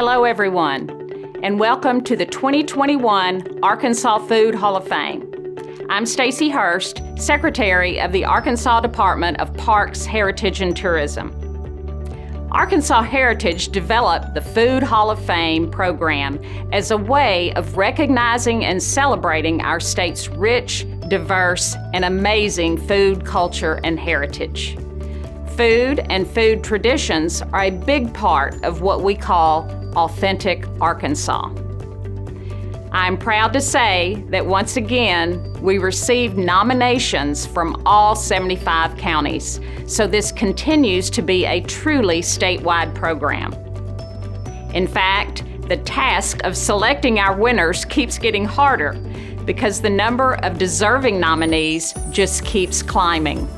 Hello everyone, and welcome to the 2021 Arkansas Food Hall of Fame. I'm Stacy Hurst, Secretary of the Arkansas Department of Parks, Heritage, and Tourism. Arkansas Heritage developed the Food Hall of Fame program as a way of recognizing and celebrating our state's rich, diverse, and amazing food culture and heritage. Food and food traditions are a big part of what we call authentic Arkansas. I'm proud to say that once again, we received nominations from all 75 counties, so this continues to be a truly statewide program. In fact, the task of selecting our winners keeps getting harder because the number of deserving nominees just keeps climbing.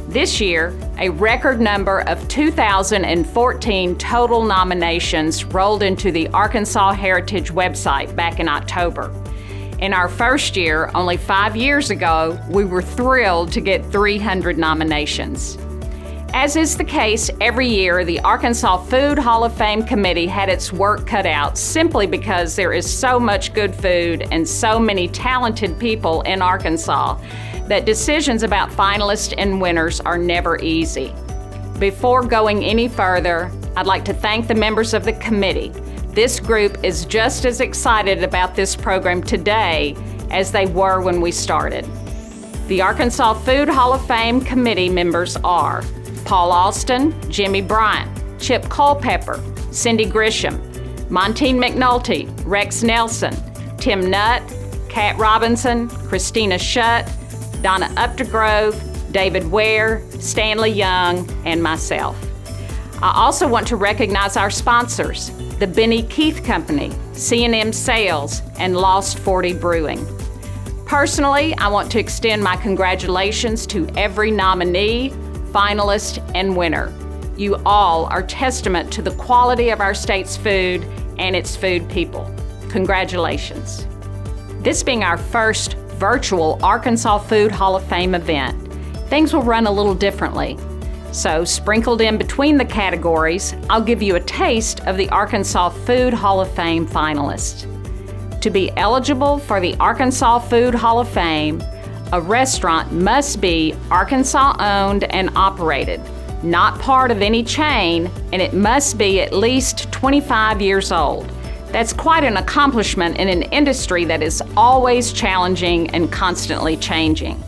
This year, a record number of 2,014 total nominations rolled into the Arkansas Heritage website back in October. In our first year, only 5 years ago, we were thrilled to get 300 nominations. As is the case every year, the Arkansas Food Hall of Fame Committee had its work cut out simply because there is so much good food and so many talented people in Arkansas that decisions about finalists and winners are never easy. Before going any further, I'd like to thank the members of the committee. This group is just as excited about this program today as they were when we started. The Arkansas Food Hall of Fame committee members are Paul Alston, Jimmy Bryant, Chip Culpepper, Cindy Grisham, Montine McNulty, Rex Nelson, Tim Nutt, Kat Robinson, Christina Shutt, Donna Updegrove, David Ware, Stanley Young, and myself. I also want to recognize our sponsors, the Benny Keith Company, C&M Sales, and Lost 40 Brewing. Personally, I want to extend my congratulations to every nominee, finalist, and winner. You all are testament to the quality of our state's food and its food people. Congratulations. This being our first virtual Arkansas Food Hall of Fame event, things will run a little differently. So, sprinkled in between the categories, I'll give you a taste of the Arkansas Food Hall of Fame finalists. To be eligible for the Arkansas Food Hall of Fame, a restaurant must be Arkansas-owned and operated, not part of any chain, and it must be at least 25 years old. That's quite an accomplishment in an industry that is always challenging and constantly changing.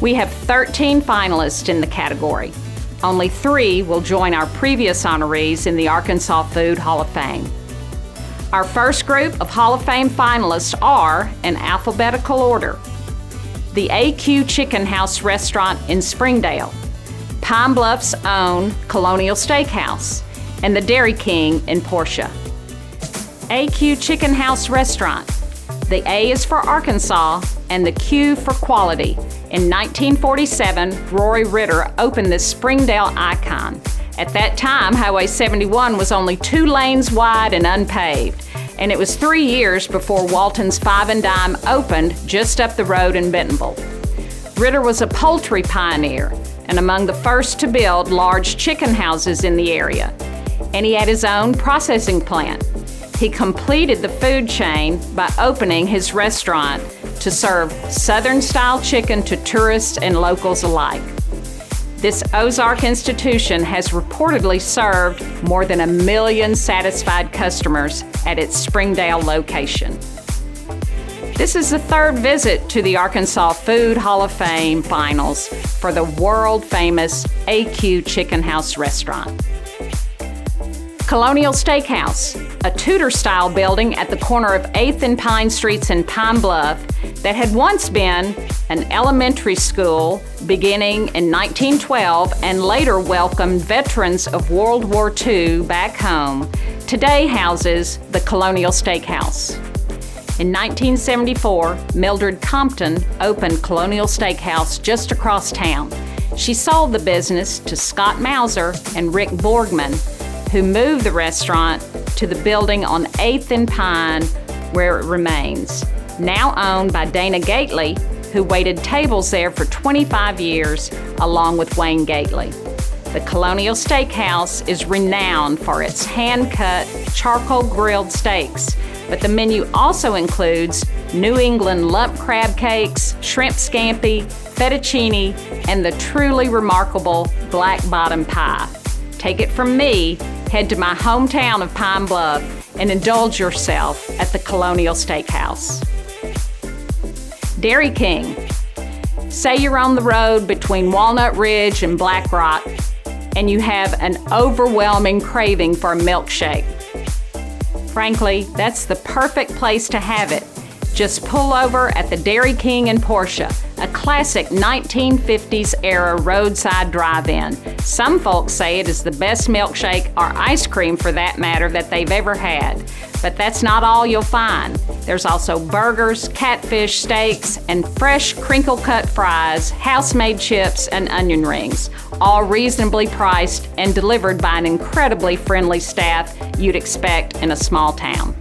We have 13 finalists in the category. Only 3 will join our previous honorees in the Arkansas Food Hall of Fame. Our first group of Hall of Fame finalists are, in alphabetical order, the AQ Chicken House restaurant in Springdale, Pine Bluff's own Colonial Steakhouse, and the Dairy King in Portia. AQ Chicken House Restaurant. The A is for Arkansas and the Q for quality. In 1947, Rory Ritter opened this Springdale icon. At that time, Highway 71 was only 2 lanes wide and unpaved, and it was 3 years before Walton's Five and Dime opened just up the road in Bentonville. Ritter was a poultry pioneer and among the first to build large chicken houses in the area, and he had his own processing plant. He completed the food chain by opening his restaurant to serve Southern-style chicken to tourists and locals alike. This Ozark institution has reportedly served more than 1 million satisfied customers at its Springdale location. This is the 3rd visit to the Arkansas Food Hall of Fame finals for the world-famous AQ Chicken House restaurant. Colonial Steakhouse, a Tudor-style building at the corner of 8th and Pine Streets in Pine Bluff that had once been an elementary school beginning in 1912 and later welcomed veterans of World War II back home, today houses the Colonial Steakhouse. In 1974, Mildred Compton opened Colonial Steakhouse just across town. She sold the business to Scott Mauser and Rick Borgman, who moved the restaurant to the building on 8th and Pine, where it remains. Now owned by Dana Gately, who waited tables there for 25 years, along with Wayne Gately. The Colonial Steakhouse is renowned for its hand-cut, charcoal-grilled steaks, but the menu also includes New England lump crab cakes, shrimp scampi, fettuccine, and the truly remarkable black bottom pie. Take it from me, head to my hometown of Pine Bluff and indulge yourself at the Colonial Steakhouse. Dairy King. Say you're on the road between Walnut Ridge and Black Rock, and you have an overwhelming craving for a milkshake. Frankly, that's the perfect place to have it. Just pull over at the Dairy King in Portia, a classic 1950s era roadside drive-in. Some folks say it is the best milkshake, or ice cream for that matter, that they've ever had. But that's not all you'll find. There's also burgers, catfish, steaks, and fresh crinkle-cut fries, house-made chips, and onion rings, all reasonably priced and delivered by an incredibly friendly staff you'd expect in a small town.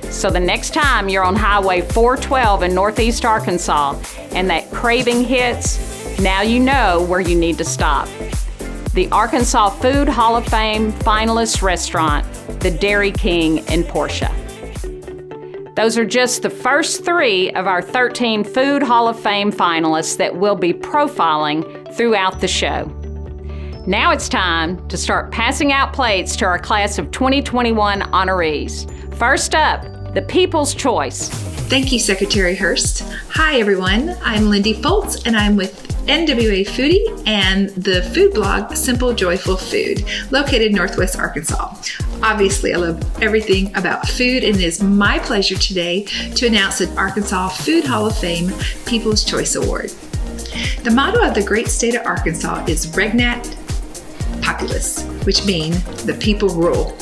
So the next time you're on Highway 412 in Northeast Arkansas and that craving hits, now you know where you need to stop. The Arkansas Food Hall of Fame finalist restaurant, the Dairy King in Portia. Those are just the first 3 of our 13 Food Hall of Fame finalists that we'll be profiling throughout the show. Now it's time to start passing out plates to our class of 2021 honorees. First up, the People's Choice. Thank you, Secretary Hurst. Hi, everyone. I'm Lindy Foltz, and I'm with NWA Foodie and the food blog Simple Joyful Food, located in Northwest Arkansas. Obviously, I love everything about food, and it is my pleasure today to announce the Arkansas Food Hall of Fame People's Choice Award. The motto of the great state of Arkansas is Regnat Populus, which means the people rule.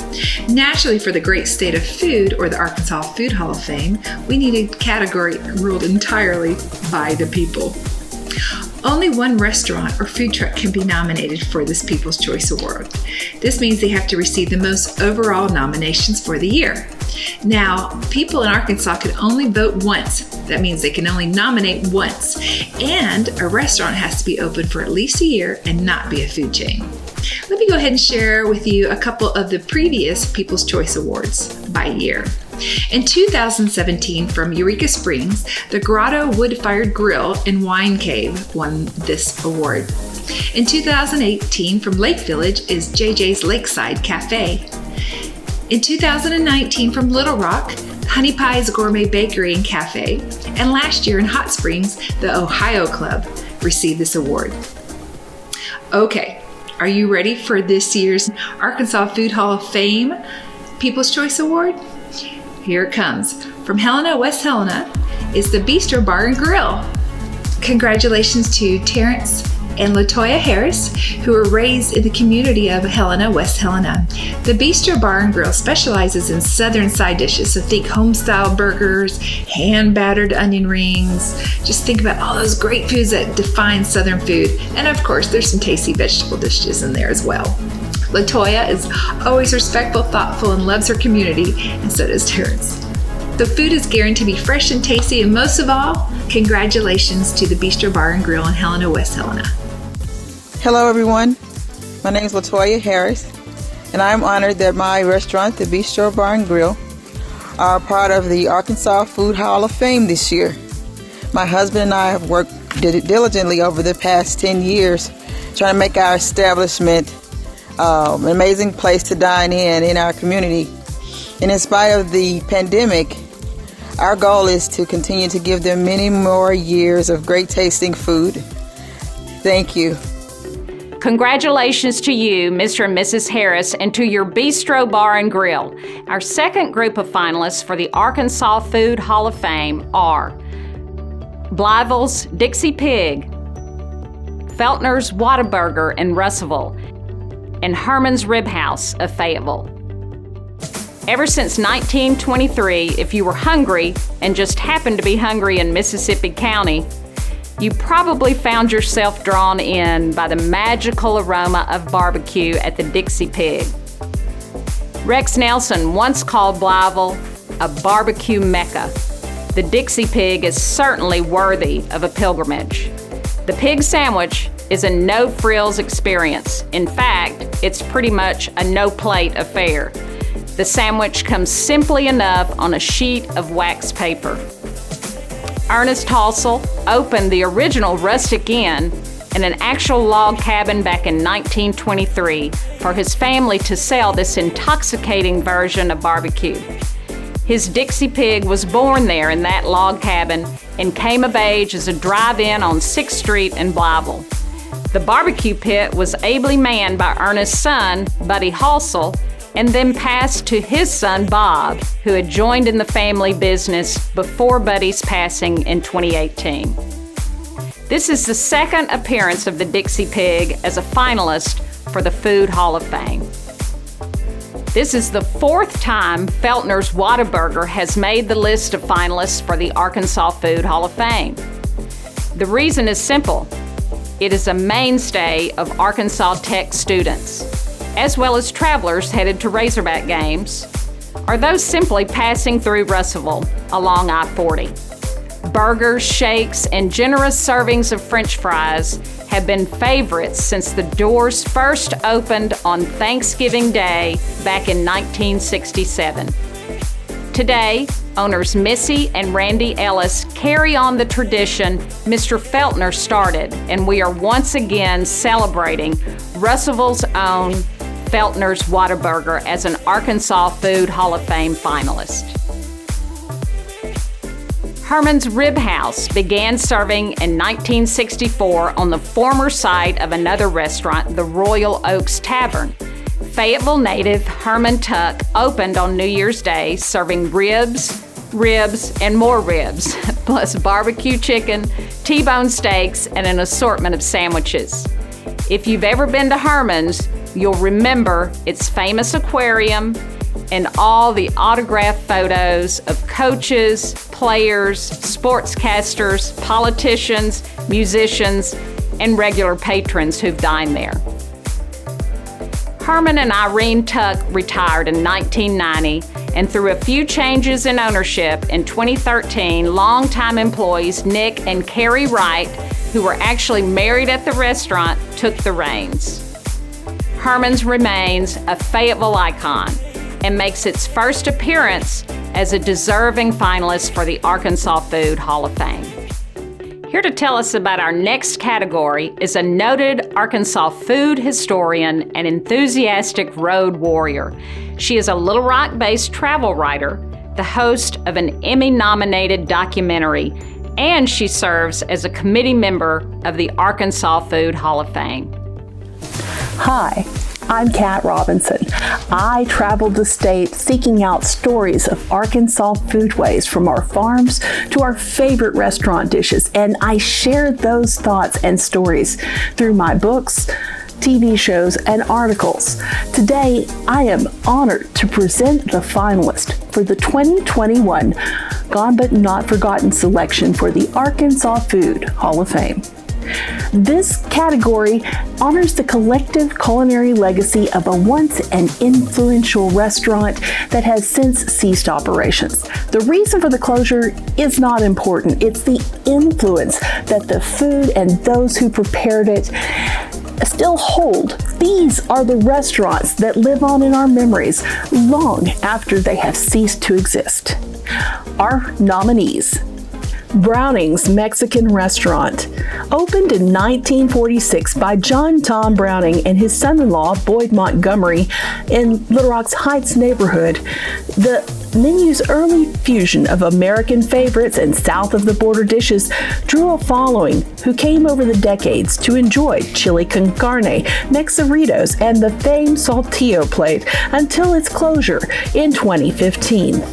Naturally, for the great state of food, or the Arkansas Food Hall of Fame, we need a category ruled entirely by the people. Only one restaurant or food truck can be nominated for this People's Choice Award. This means they have to receive the most overall nominations for the year. Now, people in Arkansas can only vote once. That means they can only nominate once. And a restaurant has to be open for at least a year and not be a food chain. Let me go ahead and share with you a couple of the previous People's Choice Awards by year. In 2017, from Eureka Springs, the Grotto Wood-Fired Grill and Wine Cave won this award. In 2018, from Lake Village is JJ's Lakeside Cafe. In 2019, from Little Rock, Honey Pie's Gourmet Bakery and Cafe. And last year in Hot Springs, the Ohio Club received this award. Okay. Are you ready for this year's Arkansas Food Hall of Fame People's Choice Award? Here it comes. From Helena, West Helena, is the Bistro Bar and Grill. Congratulations to Terrence and LaToya Harris, who were raised in the community of Helena, West Helena. The Bistro Bar and Grill specializes in Southern side dishes, so think home-style burgers, hand-battered onion rings. Just think about all those great foods that define Southern food. And of course, there's some tasty vegetable dishes in there as well. LaToya is always respectful, thoughtful, and loves her community, and so does Terrence. The food is guaranteed to be fresh and tasty, and most of all, congratulations to the Bistro Bar and Grill in Helena, West Helena. Hello everyone, my name is LaToya Harris, and I'm honored that my restaurant, the Bistro Bar and Grill, are part of the Arkansas Food Hall of Fame this year. My husband and I have worked diligently over the past 10 years trying to make our establishment an amazing place to dine in our community. And in spite of the pandemic, our goal is to continue to give them many more years of great tasting food. Thank you. Congratulations to you, Mr. and Mrs. Harris, and to your Bistro Bar and Grill. Our second group of finalists for the Arkansas Food Hall of Fame are Blyville's Dixie Pig, Feltner's Whataburger in Russellville, and Herman's Rib House of Fayetteville. Ever since 1923, if you were hungry and just happened to be hungry in Mississippi County, you probably found yourself drawn in by the magical aroma of barbecue at the Dixie Pig. Rex Nelson once called Blyville a barbecue mecca. The Dixie Pig is certainly worthy of a pilgrimage. The pig sandwich is a no-frills experience. In fact, it's pretty much a no-plate affair. The sandwich comes simply enough on a sheet of wax paper. Ernest Halsell opened the original Rustic Inn in an actual log cabin back in 1923 for his family to sell this intoxicating version of barbecue. His Dixie Pig was born there in that log cabin and came of age as a drive-in on 6th Street in Blytheville. The barbecue pit was ably manned by Ernest's son, Buddy Halsell, and then passed to his son, Bob, who had joined in the family business before Buddy's passing in 2018. This is the second appearance of the Dixie Pig as a finalist for the Food Hall of Fame. This is the fourth time Feltner's Whataburger has made the list of finalists for the Arkansas Food Hall of Fame. The reason is simple. It is a mainstay of Arkansas Tech students, as well as travelers headed to Razorback games, or those simply passing through Russellville along I-40. Burgers, shakes, and generous servings of French fries have been favorites since the doors first opened on Thanksgiving Day back in 1967. Today, owners Missy and Randy Ellis carry on the tradition Mr. Feltner started, and we are once again celebrating Russellville's own Feltner's Whataburger as an Arkansas Food Hall of Fame finalist. Herman's Rib House began serving in 1964 on the former site of another restaurant, the Royal Oaks Tavern. Fayetteville native Herman Tuck opened on New Year's Day, serving ribs, and more ribs, plus barbecue chicken, T-bone steaks, and an assortment of sandwiches. If you've ever been to Herman's, you'll remember its famous aquarium and all the autographed photos of coaches, players, sportscasters, politicians, musicians, and regular patrons who've dined there. Herman and Irene Tuck retired in 1990, and through a few changes in ownership in 2013, longtime employees Nick and Carrie Wright, who were actually married at the restaurant, took the reins. Herman's remains a Fayetteville icon and makes its first appearance as a deserving finalist for the Arkansas Food Hall of Fame. Here to tell us about our next category is a noted Arkansas food historian and enthusiastic road warrior. She is a Little Rock-based travel writer, the host of an Emmy-nominated documentary, and she serves as a committee member of the Arkansas Food Hall of Fame. Hi, I'm Kat Robinson. I traveled the state seeking out stories of Arkansas foodways from our farms to our favorite restaurant dishes, and I shared those thoughts and stories through my books, TV shows, and articles. Today, I am honored to present the finalist for the 2021 Gone But Not Forgotten selection for the Arkansas Food Hall of Fame. This category honors the collective culinary legacy of a once an influential restaurant that has since ceased operations. The reason for the closure is not important. It's the influence that the food and those who prepared it still hold. These are the restaurants that live on in our memories long after they have ceased to exist. Our nominees: Browning's Mexican Restaurant, opened in 1946 by John Tom Browning and his son-in-law Boyd Montgomery in Little Rock's Heights neighborhood. The menu's early fusion of American favorites and south-of-the-border dishes drew a following who came over the decades to enjoy chili con carne, Mexaritos, and the famed Saltillo plate until its closure in 2015.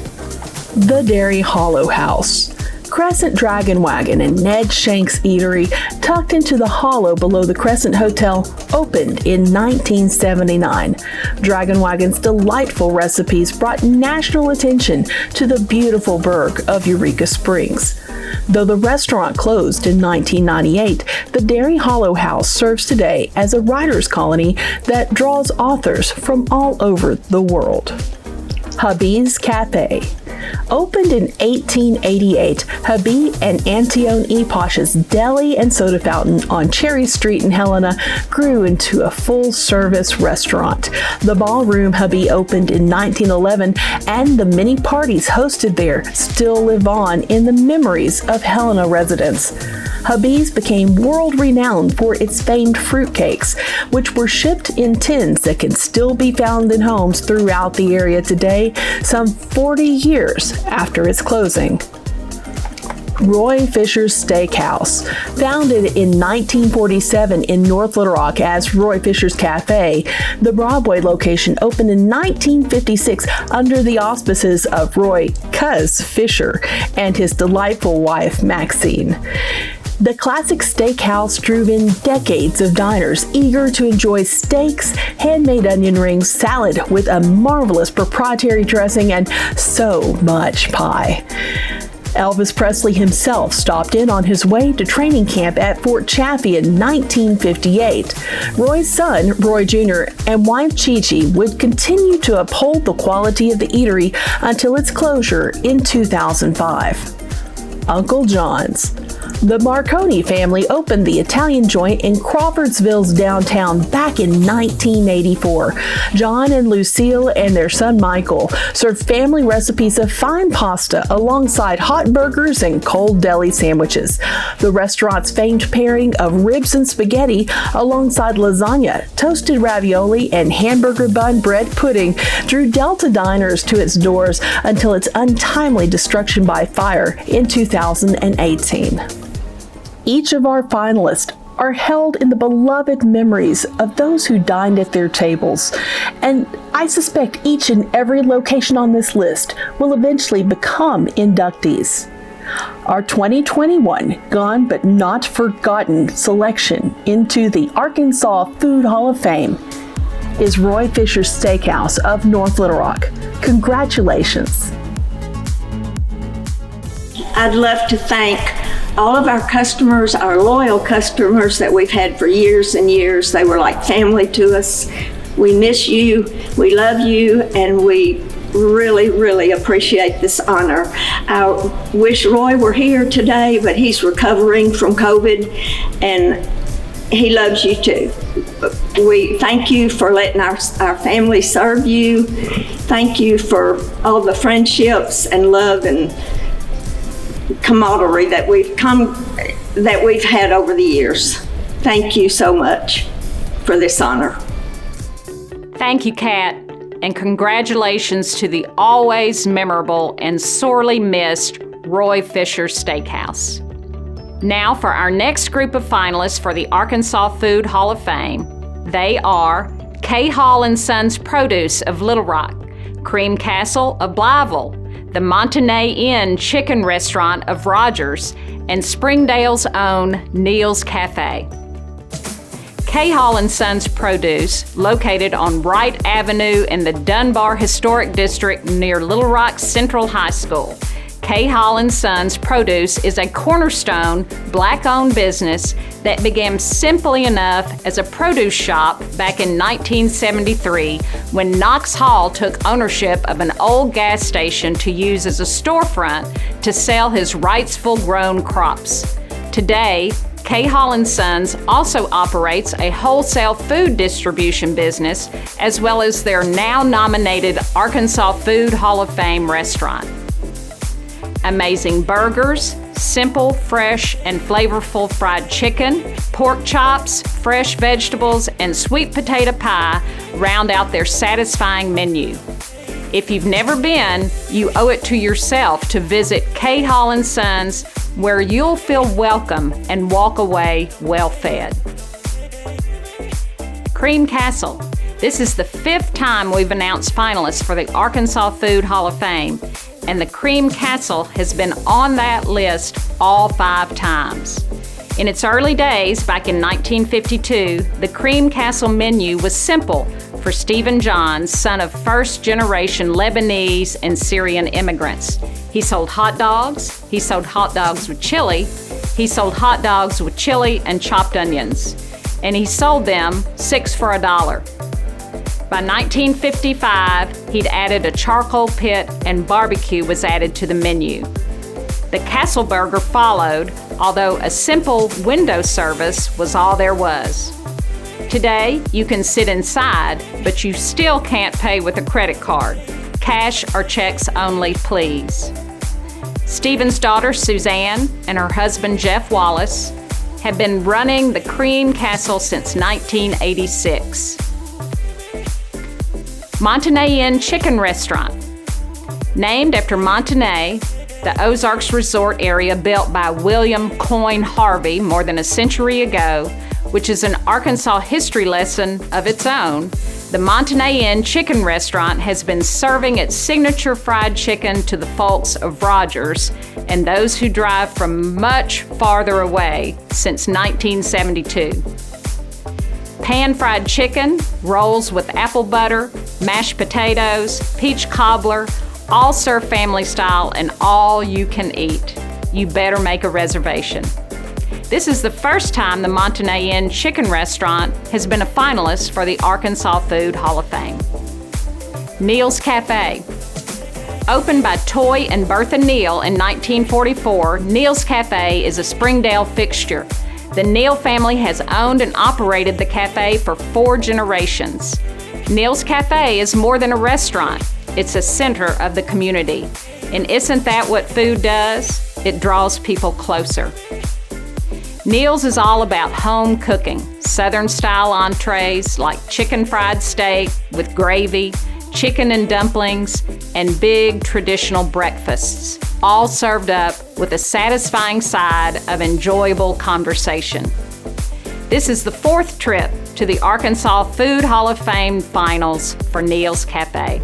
The Dairy Hollow House, Crescent Dragon Wagon and Ned Shank's Eatery, tucked into the hollow below the Crescent Hotel, opened in 1979. Dragon Wagon's delightful recipes brought national attention to the beautiful burg of Eureka Springs. Though the restaurant closed in 1998, the Dairy Hollow House serves today as a writer's colony that draws authors from all over the world. Hubby's Cafe, Opened in 1888, Habib and Antione Epoch's deli and soda fountain on Cherry Street in Helena grew into a full-service restaurant. The ballroom Habib opened in 1911 and the many parties hosted there still live on in the memories of Helena residents. Habib's became world-renowned for its famed fruitcakes, which were shipped in tins that can still be found in homes throughout the area today, some 40 years after its closing. Roy Fisher's Steakhouse. Founded in 1947 in North Little Rock as Roy Fisher's Cafe, the Broadway location opened in 1956 under the auspices of Roy "Cuz" Fisher and his delightful wife, Maxine. The classic steakhouse drew in decades of diners eager to enjoy steaks, handmade onion rings, salad with a marvelous proprietary dressing, and so much pie. Elvis Presley himself stopped in on his way to training camp at Fort Chaffee in 1958. Roy's son, Roy Jr., and wife Chi-Chi would continue to uphold the quality of the eatery until its closure in 2005. Uncle John's. The Marconi family opened the Italian joint in Crawfordsville's downtown back in 1984. John and Lucille and their son Michael served family recipes of fine pasta alongside hot burgers and cold deli sandwiches. The restaurant's famed pairing of ribs and spaghetti alongside lasagna, toasted ravioli, and hamburger bun bread pudding drew Delta diners to its doors until its untimely destruction by fire in 2018. Each of our finalists are held in the beloved memories of those who dined at their tables, and I suspect each and every location on this list will eventually become inductees. Our 2021 Gone But Not Forgotten selection into the Arkansas Food Hall of Fame is Roy Fisher's Steakhouse of North Little Rock. Congratulations. I'd love to thank all of our customers, our loyal customers that we've had for years and years. They were like family to us. We miss you, we love you, and we really, really appreciate this honor. I wish Roy were here today, but he's recovering from COVID, and he loves you too. We thank you for letting our family serve you. Thank you for all the friendships and love and camaraderie that we've had over the years. Thank you so much for this honor. Thank you, Kat, and congratulations to the always memorable and sorely missed Roy Fisher Steakhouse. Now for our next group of finalists for the Arkansas Food Hall of Fame. They are K. Hall & Sons Produce of Little Rock, Cream Castle of Blytheville, the Montanay Inn Chicken Restaurant of Rogers, and Springdale's own Neil's Cafe. K. Hall & Sons Produce, located on Wright Avenue in the Dunbar Historic District near Little Rock Central High School. K. Hall & Sons Produce is a cornerstone, Black-owned business that began simply enough as a produce shop back in 1973 when Knox Hall took ownership of an old gas station to use as a storefront to sell his Wrightsville-grown crops. Today, K. Hall & Sons also operates a wholesale food distribution business as well as their now nominated Arkansas Food Hall of Fame restaurant. Amazing burgers, simple, fresh, and flavorful fried chicken, pork chops, fresh vegetables, and sweet potato pie round out their satisfying menu. If you've never been, you owe it to yourself to visit K. Hall & Sons, where you'll feel welcome and walk away well-fed. Cream Castle. This is the 5th time we've announced finalists for the Arkansas Food Hall of Fame, and the Cream Castle has been on that list all 5 times. In its early days, back in 1952, the Cream Castle menu was simple for Stephen Johns, son of first-generation Lebanese and Syrian immigrants. He sold hot dogs, he sold hot dogs with chili, he sold hot dogs with chili and chopped onions, and he sold them 6 for $1. By 1955, he'd added a charcoal pit and barbecue was added to the menu. The Castle Burger followed, although a simple window service was all there was. Today, you can sit inside, but you still can't pay with a credit card. Cash or checks only, please. Stephen's daughter, Suzanne, and her husband, Jeff Wallace, have been running the Cream Castle since 1986. Montanay Inn Chicken Restaurant. Named after Montanay, the Ozarks resort area built by William Coyne Harvey more than a century ago, which is an Arkansas history lesson of its own, the Montanay Inn Chicken Restaurant has been serving its signature fried chicken to the folks of Rogers and those who drive from much farther away since 1972. Pan-fried chicken, rolls with apple butter, mashed potatoes, peach cobbler, all served family style and all you can eat. You better make a reservation. This is the first time the Montanay Inn Chicken Restaurant has been a finalist for the Arkansas Food Hall of Fame. Neil's Cafe. Opened by Toy and Bertha Neal in 1944, Neil's Cafe is a Springdale fixture. The Neal family has owned and operated the cafe for 4 generations. Neil's Cafe is more than a restaurant. It's a center of the community. And isn't that what food does? It draws people closer. Neil's is all about home cooking, Southern-style entrees like chicken fried steak with gravy, chicken and dumplings, and big traditional breakfasts, all served up with a satisfying side of enjoyable conversation. This is the 4th trip to the Arkansas Food Hall of Fame finals for Neil's Cafe.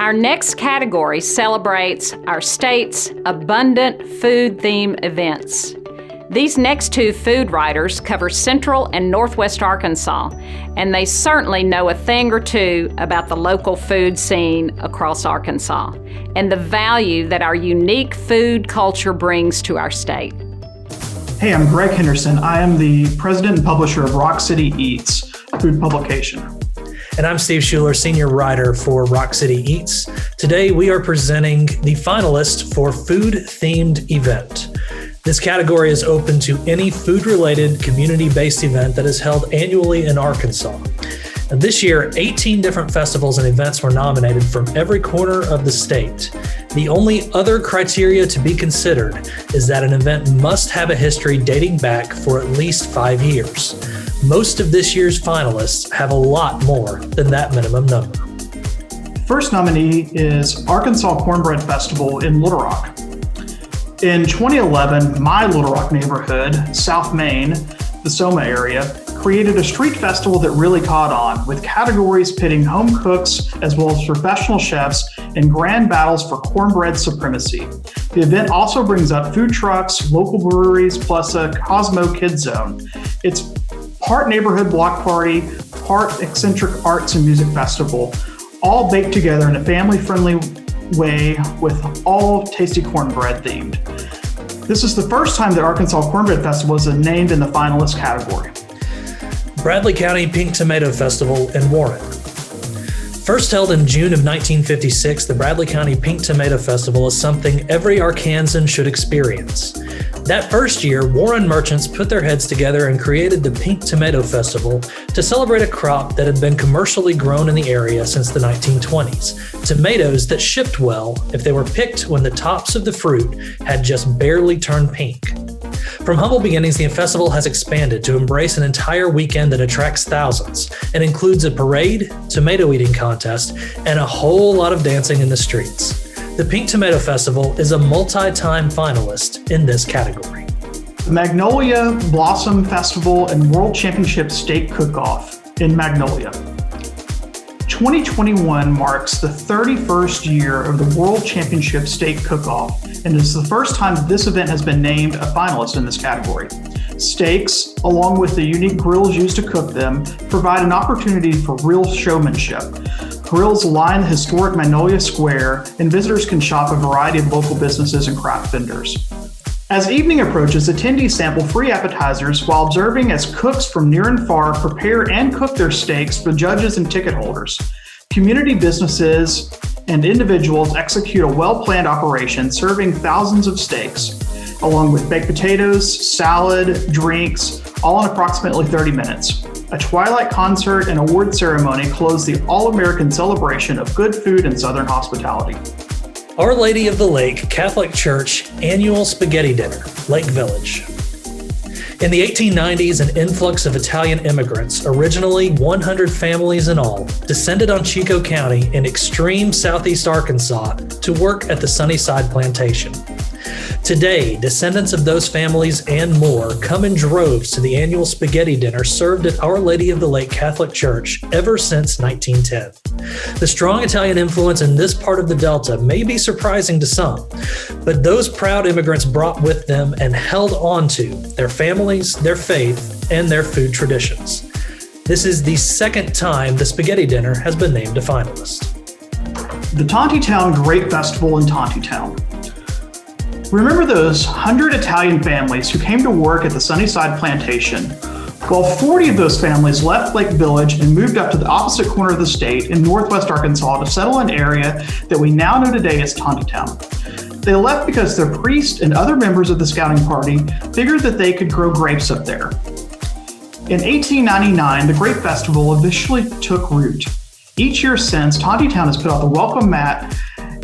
Our next category celebrates our state's abundant food theme events. These next 2 food writers cover Central and Northwest Arkansas, and they certainly know a thing or two about the local food scene across Arkansas and the value that our unique food culture brings to our state. Hey, I'm Greg Henderson. I am the president and publisher of Rock City Eats, a food publication. And I'm Steve Schuler, senior writer for Rock City Eats. Today we are presenting the finalists for Food-Themed Event. This category is open to any food-related, community-based event that is held annually in Arkansas. And this year, 18 different festivals and events were nominated from every corner of the state. The only other criteria to be considered is that an event must have a history dating back for at least 5 years. Most of this year's finalists have a lot more than that minimum number. First nominee is Arkansas Cornbread Festival in Little Rock. In 2011, my Little Rock neighborhood, South Main, the Soma area, created a street festival that really caught on, with categories pitting home cooks as well as professional chefs in grand battles for cornbread supremacy. The event also brings up food trucks, local breweries, plus a Cosmo Kids Zone. It's part neighborhood block party, part eccentric arts and music festival, all baked together in a family-friendly way with all tasty cornbread themed. This is the first time that Arkansas Cornbread Festival is named in the finalist category. Bradley County Pink Tomato Festival in Warren. First held in June of 1956, the Bradley County Pink Tomato Festival is something every Arkansan should experience. That first year, Warren merchants put their heads together and created the Pink Tomato Festival to celebrate a crop that had been commercially grown in the area since the 1920s. Tomatoes that shipped well if they were picked when the tops of the fruit had just barely turned pink. From humble beginnings, the festival has expanded to embrace an entire weekend that attracts thousands and includes a parade, tomato eating contest, and a whole lot of dancing in the streets. The Pink Tomato Festival is a multi-time finalist in this category. The Magnolia Blossom Festival and World Championship Steak Cook-Off in Magnolia. 2021 marks the 31st year of the World Championship Steak Cook-Off, and is the first time that this event has been named a finalist in this category. Steaks, along with the unique grills used to cook them, provide an opportunity for real showmanship. Grills line the historic Magnolia Square, and visitors can shop a variety of local businesses and craft vendors. As evening approaches, attendees sample free appetizers while observing as cooks from near and far prepare and cook their steaks for judges and ticket holders. Community businesses and individuals execute a well-planned operation serving thousands of steaks, along with baked potatoes, salad, drinks, all in approximately 30 minutes. A twilight concert and award ceremony close the all-American celebration of good food and Southern hospitality. Our Lady of the Lake Catholic Church Annual Spaghetti Dinner, Lake Village. In the 1890s, an influx of Italian immigrants, originally 100 families in all, descended on Chico County in extreme southeast Arkansas to work at the Sunnyside Plantation. Today, descendants of those families and more come in droves to the annual spaghetti dinner served at Our Lady of the Lake Catholic Church ever since 1910. The strong Italian influence in this part of the Delta may be surprising to some, but those proud immigrants brought with them and held on to their families, their faith, and their food traditions. This is the second time the spaghetti dinner has been named a finalist. The Tontitown Grape Festival in Tontitown. Remember those 100 Italian families who came to work at the Sunnyside Plantation? Well, 40 of those families left Lake Village and moved up to the opposite corner of the state in northwest Arkansas to settle in an area that we now know today as Tontitown. They left because their priest and other members of the scouting party figured that they could grow grapes up there. In 1899, the Grape Festival officially took root. Each year since, Tontitown has put out the welcome mat,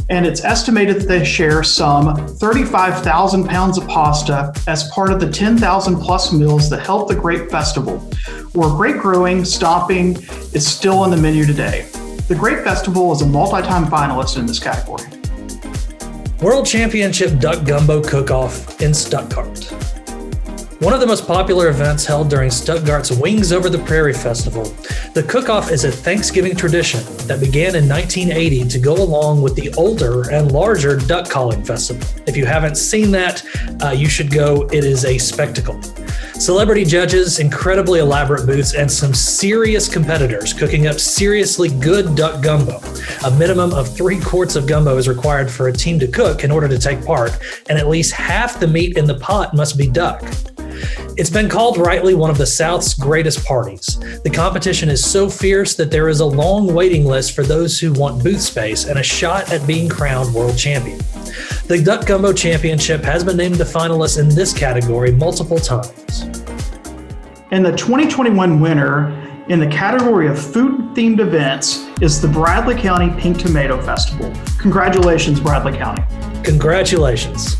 and it's estimated that they share some 35,000 pounds of pasta as part of the 10,000 plus meals that help the Grape Festival, where grape growing, stomping is still on the menu today. The Grape Festival is a multi-time finalist in this category. World Championship Duck Gumbo Cook-Off in Stuttgart. One of the most popular events held during Stuttgart's Wings Over the Prairie Festival, the cook-off is a Thanksgiving tradition that began in 1980 to go along with the older and larger duck calling festival. If you haven't seen that, you should go. It is a spectacle. Celebrity judges, incredibly elaborate booths, and some serious competitors cooking up seriously good duck gumbo. A minimum of 3 quarts of gumbo is required for a team to cook in order to take part, and at least half the meat in the pot must be duck. It's been called rightly one of the South's greatest parties. The competition is so fierce that there is a long waiting list for those who want booth space and a shot at being crowned world champion. The Duck Gumbo Championship has been named a finalist in this category multiple times. And the 2021 winner in the category of food-themed events is the Bradley County Pink Tomato Festival. Congratulations, Bradley County. Congratulations.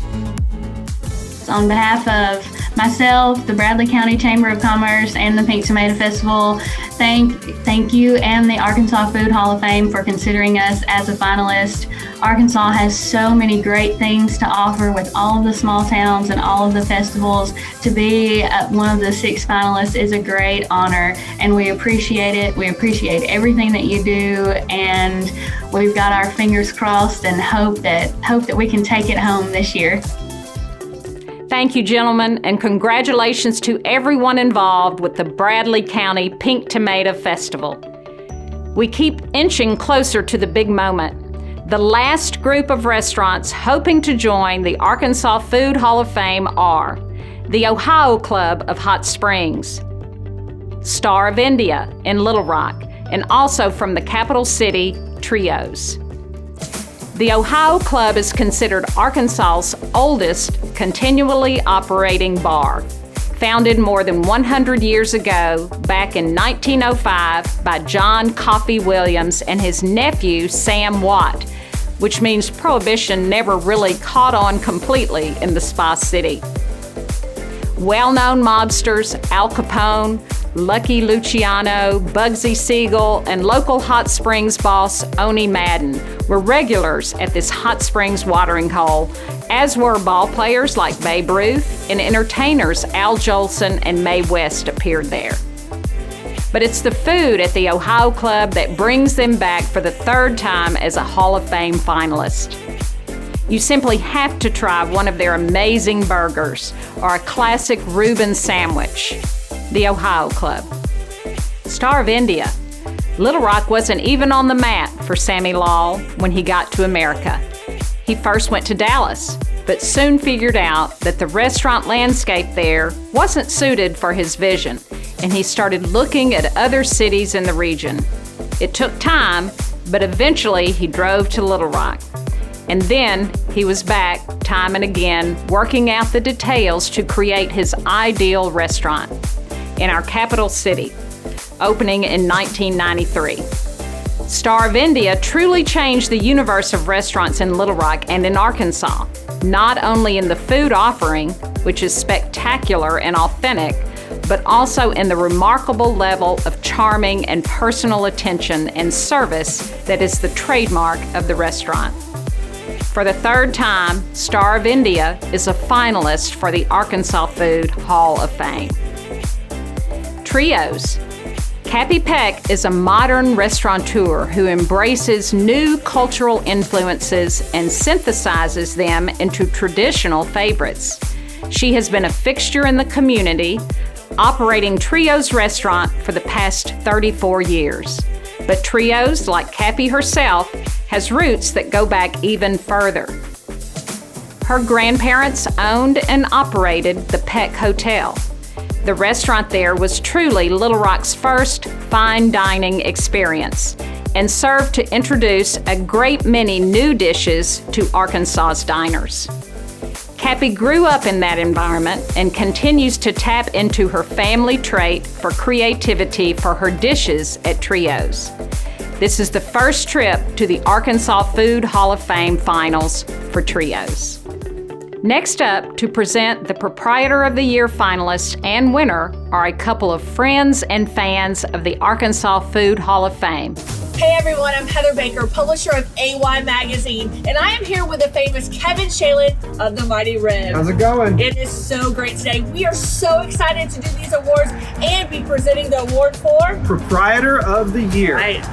On behalf of myself, the Bradley County Chamber of Commerce, and the Pink Tomato Festival, thank you and the Arkansas Food Hall of Fame for considering us as a finalist. Arkansas has so many great things to offer with all of the small towns and all of the festivals. To be one of the 6 finalists is a great honor, and we appreciate it. We appreciate everything that you do, and we've got our fingers crossed and hope that we can take it home this year. Thank you, gentlemen, and congratulations to everyone involved with the Bradley County Pink Tomato Festival. We keep inching closer to the big moment. The last group of restaurants hoping to join the Arkansas Food Hall of Fame are the Ohio Club of Hot Springs, Star of India in Little Rock, and also from the capital city, Trios. The Ohio Club is considered Arkansas's oldest continually operating bar, founded more than 100 years ago, back in 1905 by John Coffey Williams and his nephew Sam Watt, which means Prohibition never really caught on completely in the Spa City. Well-known mobsters Al Capone, Lucky Luciano, Bugsy Siegel, and local Hot Springs boss Oni Madden were regulars at this hot springs watering hole, as were ball players like Babe Ruth, and entertainers Al Jolson and Mae West appeared there. But it's the food at the Ohio Club that brings them back for the 3rd time as a Hall of Fame finalist. You simply have to try one of their amazing burgers or a classic Reuben sandwich. The Ohio Club. Star of India. Little Rock wasn't even on the map for Sammy Law when he got to America. He first went to Dallas, but soon figured out that the restaurant landscape there wasn't suited for his vision, and he started looking at other cities in the region. It took time, but eventually he drove to Little Rock. And then he was back time and again working out the details to create his ideal restaurant in our capital city, opening in 1993. Star of India truly changed the universe of restaurants in Little Rock and in Arkansas, not only in the food offering, which is spectacular and authentic, but also in the remarkable level of charming and personal attention and service that is the trademark of the restaurant. For the third time, Star of India is a finalist for the Arkansas Food Hall of Fame. Trios. Cappy Peck is a modern restaurateur who embraces new cultural influences and synthesizes them into traditional favorites. She has been a fixture in the community, operating Trios Restaurant for the past 34 years. But Trios, like Cappy herself, has roots that go back even further. Her grandparents owned and operated the Peck Hotel. The restaurant there was truly Little Rock's first fine dining experience and served to introduce a great many new dishes to Arkansas's diners. Cappy grew up in that environment and continues to tap into her family trait for creativity for her dishes at Trios. This is the first trip to the Arkansas Food Hall of Fame finals for Trios. Next up, to present the Proprietor of the Year finalists and winner are a couple of friends and fans of the Arkansas Food Hall of Fame. Hey everyone, I'm Heather Baker, publisher of AY Magazine, and I am here with the famous Kevin Shalin of the Mighty Rib. How's it going? It is so great today. We are so excited to do these awards and be presenting the award for Proprietor of the Year. Right.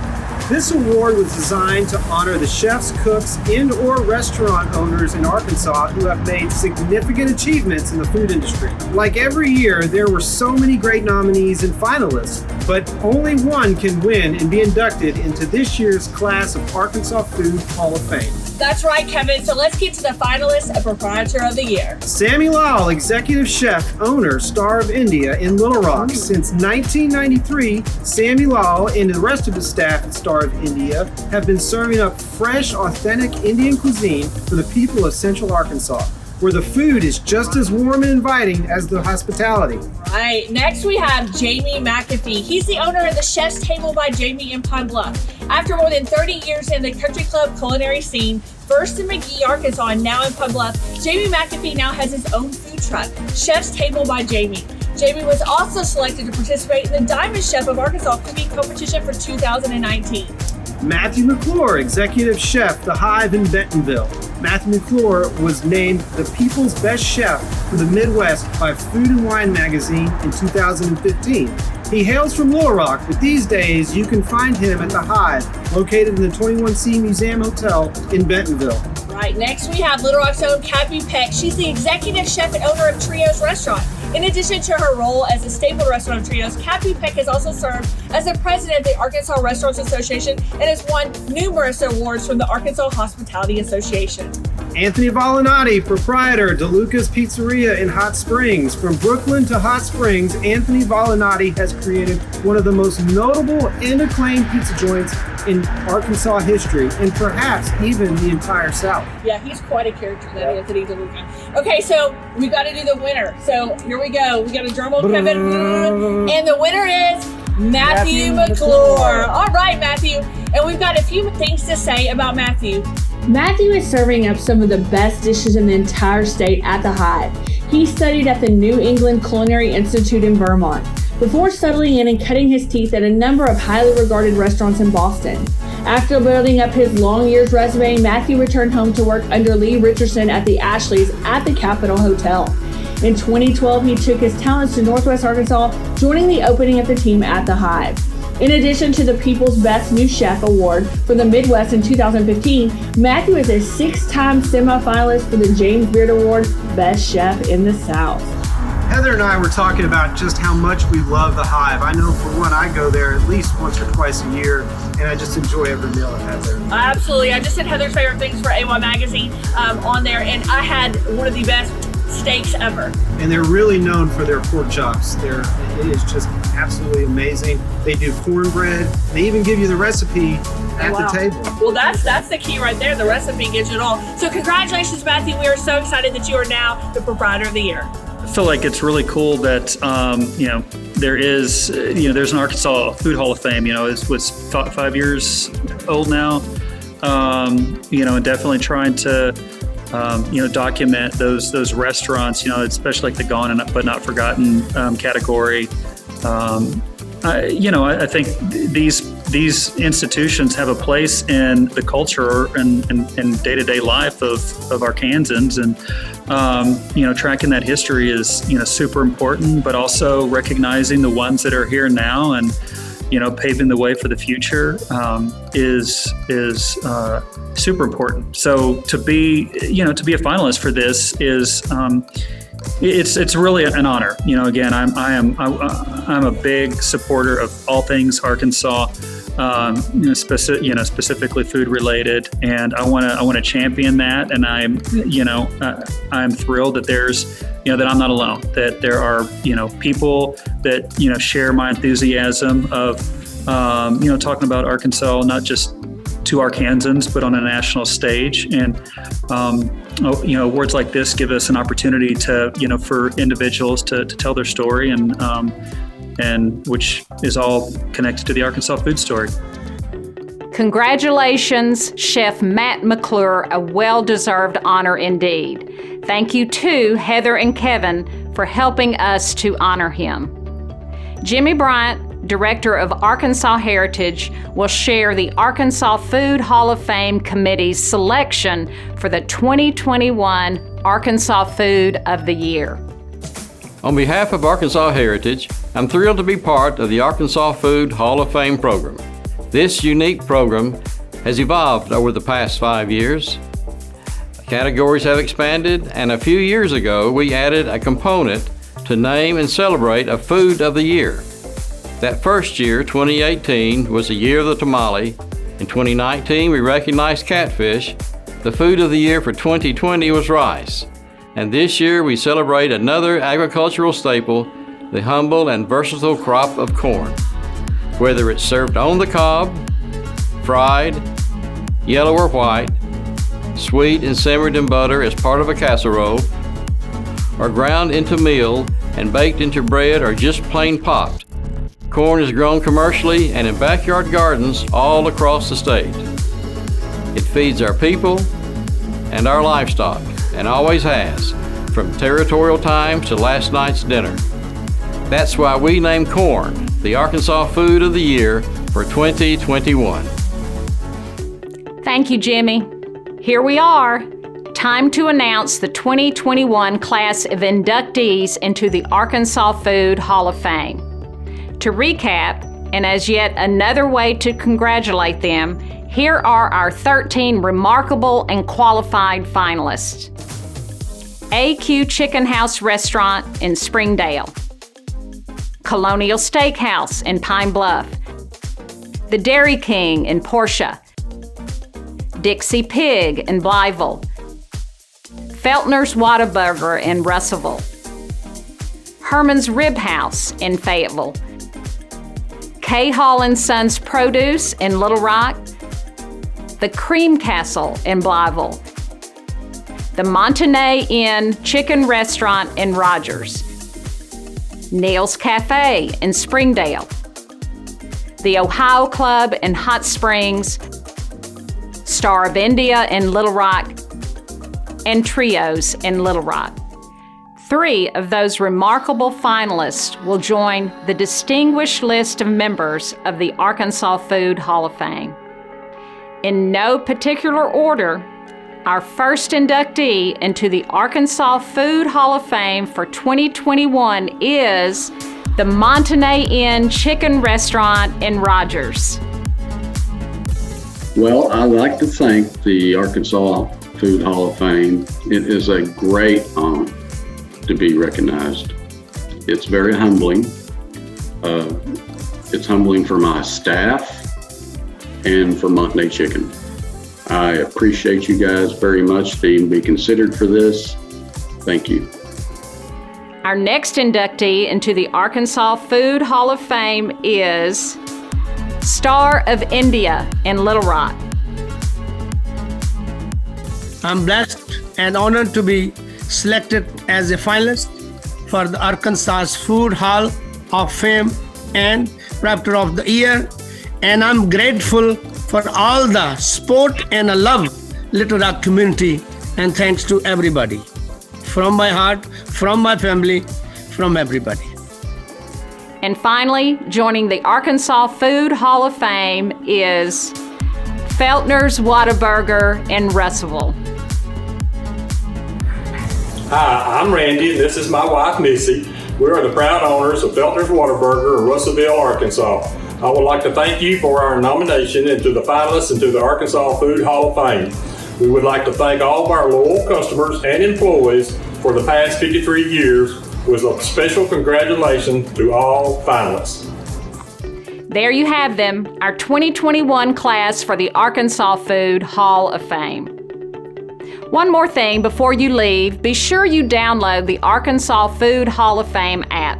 This award was designed to honor the chefs, cooks, and/or restaurant owners in Arkansas who have made significant achievements in the food industry. Like every year, there were so many great nominees and finalists, but only one can win and be inducted into this year's class of Arkansas Food Hall of Fame. That's right, Kevin. So let's get to the finalists of Proprietor of the Year. Sammy Lal, Executive Chef, Owner, Star of India in Little Rock. Since 1993, Sammy Lal and the rest of the staff at Star of India have been serving up fresh, authentic Indian cuisine for the people of Central Arkansas, where the food is just as warm and inviting as the hospitality. Right. Next, we have Jamie McAfee. He's the owner of the Chef's Table by Jamie in Pine Bluff. After more than 30 years in the country club culinary scene, first in McGee, Arkansas, and now in Pine Bluff, Jamie McAfee now has his own food truck, Chef's Table by Jamie. Jamie was also selected to participate in the Diamond Chef of Arkansas cooking competition for 2019. Matthew McClure, Executive Chef, The Hive in Bentonville. Matthew McClure was named the People's Best Chef for the Midwest by Food and Wine magazine in 2015. He hails from Little Rock, but these days you can find him at The Hive, located in the 21C Museum Hotel in Bentonville. Right, next we have Little Rock's own Cappy Peck. She's the executive chef and owner of Trios Restaurant. In addition to her role as a staple restaurant of Trios, Cappy Peck has also served as the president of the Arkansas Restaurants Association and has won numerous awards from the Arkansas Hospitality Association. Anthony Volinati, proprietor, DeLuca's Pizzeria in Hot Springs. From Brooklyn to Hot Springs, Anthony Volinati has created one of the most notable and acclaimed pizza joints in Arkansas history, and perhaps even the entire South. Yeah, he's quite a character, that Anthony DeLuca. Okay, so we've got to do the winner. So here we go. We got a drum roll, Kevin. And the winner is Matthew McClure. All right, Matthew. And we've got a few things to say about Matthew. Matthew is serving up some of the best dishes in the entire state at the Hive. He studied at the New England Culinary Institute in Vermont, before settling in and cutting his teeth at a number of highly regarded restaurants in Boston. After building up his long years resume, Matthew returned home to work under Lee Richardson at the Ashleys at the Capitol Hotel. In 2012, he took his talents to Northwest Arkansas, joining the opening of the team at the Hive. In addition to the People's Best New Chef Award for the Midwest in 2015, Matthew is a 6-time semifinalist for the James Beard Award Best Chef in the South. Heather and I were talking about just how much we love the Hive. I know for one, I go there at least once or twice a year, and I just enjoy every meal I've had there. Absolutely. I just did Heather's Favorite Things for AY Magazine on there, and I had one of the best steaks ever. And they're really known for their pork chops. It is just absolutely amazing. They do cornbread. They even give you the recipe at the table. Well, that's the key right there. The recipe gives you it all. So congratulations, Matthew. We are so excited that you are now the Proprietor of the Year. I feel like it's really cool that there's an Arkansas Food Hall of Fame. It's 5 years old now. And definitely trying to document those restaurants. Especially like the gone but not forgotten category. I think these institutions have a place in the culture and day-to-day life of Arkansans, and tracking that history is super important, but also recognizing the ones that are here now and paving the way for the future is super important. So to be a finalist for this is it's really an honor. Again, I'm a big supporter of all things Arkansas, specifically food related, and I want to champion that. And I'm thrilled that there's that I'm not alone. That there are people that share my enthusiasm of talking about Arkansas, not just to Arkansans, but on a national stage. And awards like this give us an opportunity to for individuals to tell their story, and which is all connected to the Arkansas food story. Congratulations, Chef Matt McClure, a well-deserved honor indeed. Thank you to Heather and Kevin for helping us to honor him. Jimmy Bryant, Director of Arkansas Heritage, will share the Arkansas Food Hall of Fame Committee's selection for the 2021 Arkansas Food of the Year. On behalf of Arkansas Heritage, I'm thrilled to be part of the Arkansas Food Hall of Fame program. This unique program has evolved over the past 5 years. Categories have expanded, and a few years ago we added a component to name and celebrate a Food of the Year. That first year, 2018, was the year of the tamale. In 2019, we recognized catfish. The Food of the Year for 2020 was rice. And this year, we celebrate another agricultural staple, the humble and versatile crop of corn. Whether it's served on the cob, fried, yellow or white, sweet and simmered in butter as part of a casserole, or ground into meal and baked into bread or just plain popped. Corn is grown commercially and in backyard gardens all across the state. It feeds our people and our livestock, and always has, from territorial times to last night's dinner. That's why we named corn the Arkansas Food of the Year for 2021. Thank you, Jimmy. Here we are. Time to announce the 2021 class of inductees into the Arkansas Food Hall of Fame. To recap, and as yet another way to congratulate them, here are our 13 remarkable and qualified finalists. AQ Chicken House Restaurant in Springdale, Colonial Steakhouse in Pine Bluff, The Dairy King in Portia, Dixie Pig in Blytheville, Feltner's Whataburger in Russellville, Herman's Rib House in Fayetteville, K. Hall & Sons Produce in Little Rock, the Cream Castle in Blytheville, the Montenay Inn Chicken Restaurant in Rogers, Neil's Cafe in Springdale, the Ohio Club in Hot Springs, Star of India in Little Rock, and Trios in Little Rock. 3 of those remarkable finalists will join the distinguished list of members of the Arkansas Food Hall of Fame. In no particular order, our first inductee into the Arkansas Food Hall of Fame for 2021 is the Montenay Inn Chicken Restaurant in Rogers. Well, I'd like to thank the Arkansas Food Hall of Fame. It is a great honor to be recognized. It's very humbling. It's humbling for my staff and for Monday Chicken. I appreciate you guys very much to even be considered for this. Thank you. Our next inductee into the Arkansas Food Hall of Fame is Star of India in Little Rock. I'm blessed and honored to be selected as a finalist for the Arkansas Food Hall of Fame and Proprietor of the Year, and I'm grateful for all the support and love Little Rock community, and thanks to everybody. From my heart, from my family, from everybody. And finally, joining the Arkansas Food Hall of Fame is Feltner's Whataburger in Russellville. Hi, I'm Randy, and this is my wife, Missy. We are the proud owners of Feltner's Whataburger in Russellville, Arkansas. I would like to thank you for our nomination into the finalists into the Arkansas Food Hall of Fame. We would like to thank all of our loyal customers and employees for the past 53 years, with a special congratulations to all finalists. There you have them, our 2021 class for the Arkansas Food Hall of Fame. One more thing before you leave, be sure you download the Arkansas Food Hall of Fame app.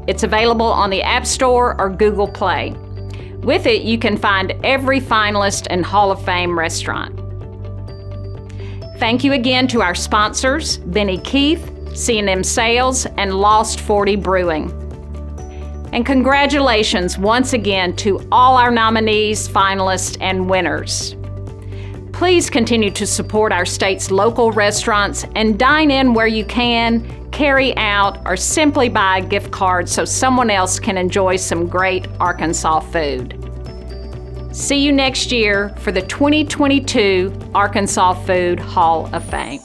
It's available on the App Store or Google Play. With it, you can find every finalist and Hall of Fame restaurant. Thank you again to our sponsors, Benny Keith, C&M Sales, and Lost 40 Brewing. And congratulations once again to all our nominees, finalists, and winners. Please continue to support our state's local restaurants and dine in where you can, carry out, or simply buy a gift card so someone else can enjoy some great Arkansas food. See you next year for the 2022 Arkansas Food Hall of Fame.